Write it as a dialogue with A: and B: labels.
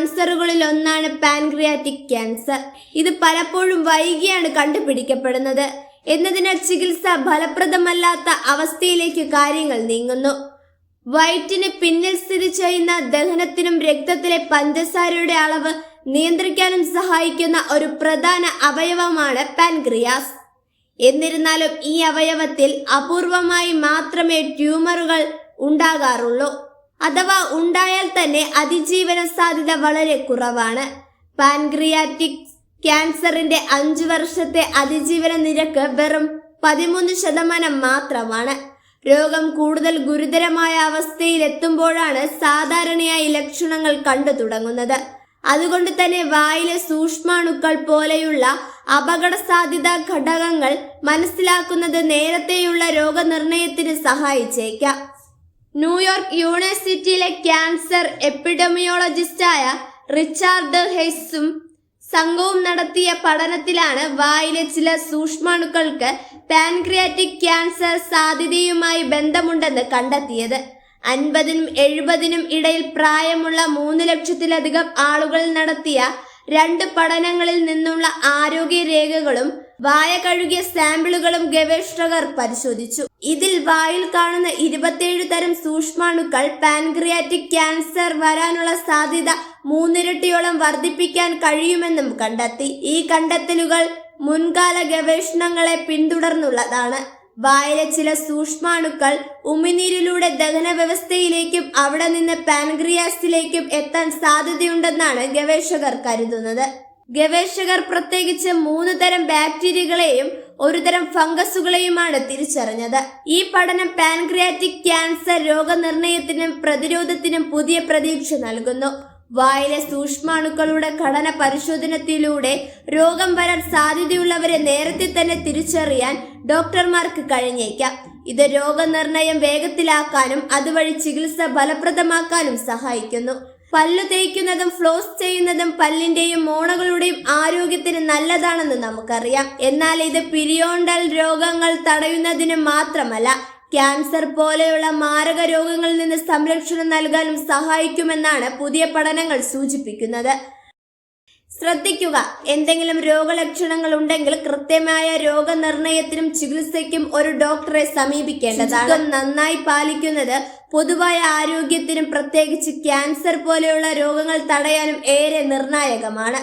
A: ക്യാൻസറുകളിൽ ഒന്നാണ് pancreatic cancer. ഇത് പലപ്പോഴും വൈകിയാണ് കണ്ടുപിടിക്കപ്പെടുന്നത് എന്നതിനാൽ ചികിത്സ ഫലപ്രദമല്ലാത്ത അവസ്ഥയിലേക്ക് കാര്യങ്ങൾ നീങ്ങുന്നു. വയറ്റിന് പിന്നിൽ സ്ഥിതി ചെയ്യുന്ന ദഹനത്തിനും രക്തത്തിലെ പഞ്ചസാരയുടെ അളവ് നിയന്ത്രിക്കാനും സഹായിക്കുന്ന ഒരു പ്രധാന അവയവമാണ് പാൻക്രിയാസ്. എന്നിരുന്നാലും ഈ അവയവത്തിൽ അപൂർവമായി മാത്രമേ ട്യൂമറുകൾ ഉണ്ടാകാറുള്ളൂ. അഥവാ ഉണ്ടായാൽ തന്നെ അതിജീവന സാധ്യത വളരെ കുറവാണ്. പാൻക്രിയാറ്റിക് ക്യാൻസറിന്റെ 5 വർഷത്തെ അതിജീവന നിരക്ക് വെറും 13% മാത്രമാണ്. രോഗം കൂടുതൽ ഗുരുതരമായ അവസ്ഥയിൽ എത്തുമ്പോഴാണ് സാധാരണയായി ലക്ഷണങ്ങൾ കണ്ടു തുടങ്ങുന്നത്. അതുകൊണ്ട് തന്നെ വായിലെ സൂക്ഷ്മാണുക്കൾ പോലെയുള്ള അപകട സാധ്യതാ ഘടകങ്ങൾ മനസ്സിലാക്കുന്നത് നേരത്തെയുള്ള രോഗനിർണയത്തിന് സഹായിച്ചേക്കാം. ന്യൂയോർക്ക് യൂണിവേഴ്സിറ്റിയിലെ ക്യാൻസർ എപ്പിഡെമിയോളജിസ്റ്റായ റിച്ചാർഡ് ഹെയ്സും സംഘവും നടത്തിയ പഠനത്തിലാണ് വായിലെ ചില സൂക്ഷ്മാണുക്കൾക്ക് പാൻക്രിയാറ്റിക് ക്യാൻസർ സാധ്യതയുമായി ബന്ധമുണ്ടെന്ന് കണ്ടെത്തിയത്. 50-നും 70-നും ഇടയിൽ പ്രായമുള്ള 3 ലക്ഷത്തിലധികം ആളുകൾ നടത്തിയ 2 പഠനങ്ങളിൽ നിന്നുള്ള ആരോഗ്യ രേഖകളും വായ കഴുകിയ സാമ്പിളുകളും ഗവേഷകർ പരിശോധിച്ചു. ഇതിൽ വായിൽ കാണുന്ന 27 തരം സൂക്ഷ്മാണുക്കൾ പാൻക്രിയാറ്റിക് ക്യാൻസർ വരാനുള്ള സാധ്യത 3 ഇരട്ടിയോളം വർദ്ധിപ്പിക്കാൻ കഴിയുമെന്നും കണ്ടെത്തി. ഈ കണ്ടെത്തലുകൾ മുൻകാല ഗവേഷണങ്ങളെ പിന്തുടർന്നുള്ളതാണ്. വായിലെ ചില സൂക്ഷ്മാണുക്കൾ ഉമിനീരിലൂടെ ദഹന വ്യവസ്ഥയിലേക്കും അവിടെ നിന്ന് പാൻക്രിയാസിലേക്കും എത്താൻ സാധ്യതയുണ്ടെന്നാണ് ഗവേഷകർ കരുതുന്നത്. ഗവേഷകർ പ്രത്യേകിച്ച് 3 തരം ബാക്ടീരിയകളെയും 1 തരം ഫംഗസുകളെയുമാണ് തിരിച്ചറിഞ്ഞത്. ഈ പഠനം പാൻക്രിയാറ്റിക് ക്യാൻസർ രോഗനിർണയത്തിനും പ്രതിരോധത്തിനും പുതിയ പ്രതീക്ഷ നൽകുന്നു. വായിലെ സൂക്ഷ്മാണുക്കളുടെ ഘടന പരിശോധനത്തിലൂടെ രോഗം വരാൻ സാധ്യതയുള്ളവരെ നേരത്തെ തന്നെ തിരിച്ചറിയാൻ ഡോക്ടർമാർക്ക് കഴിഞ്ഞേക്കാം. ഇത് രോഗനിർണയം വേഗത്തിലാക്കാനും അതുവഴി ചികിത്സ ഫലപ്രദമാക്കാനും സഹായിക്കുന്നു. പല്ലു തേയ്ക്കുന്നതും ഫ്ലോസ് ചെയ്യുന്നതും പല്ലിന്റെയും മോണകളുടെയും ആരോഗ്യത്തിന് നല്ലതാണെന്ന് നമുക്കറിയാം. എന്നാൽ ഇത് പീരിയോഡൽ രോഗങ്ങൾ തടയുന്നതിന് മാത്രമല്ല, ക്യാൻസർ പോലെയുള്ള മാരക രോഗങ്ങളിൽ നിന്ന് സംരക്ഷണം നൽകാനും സഹായിക്കുമെന്നാണ് പുതിയ പഠനങ്ങൾ സൂചിപ്പിക്കുന്നത്. ശ്രദ്ധിക്കുക, എന്തെങ്കിലും രോഗലക്ഷണങ്ങൾ ഉണ്ടെങ്കിൽ കൃത്യമായ രോഗനിർണയത്തിനും ചികിത്സയ്ക്കും ഒരു ഡോക്ടറെ സമീപിക്കേണ്ടതാണ്. നന്നായി പാലിക്കുന്നത് പൊതുവായ ആരോഗ്യത്തിനും പ്രത്യേകിച്ച് ക്യാൻസർ പോലെയുള്ള രോഗങ്ങൾ തടയാനും ഏറെ നിർണായകമാണ്.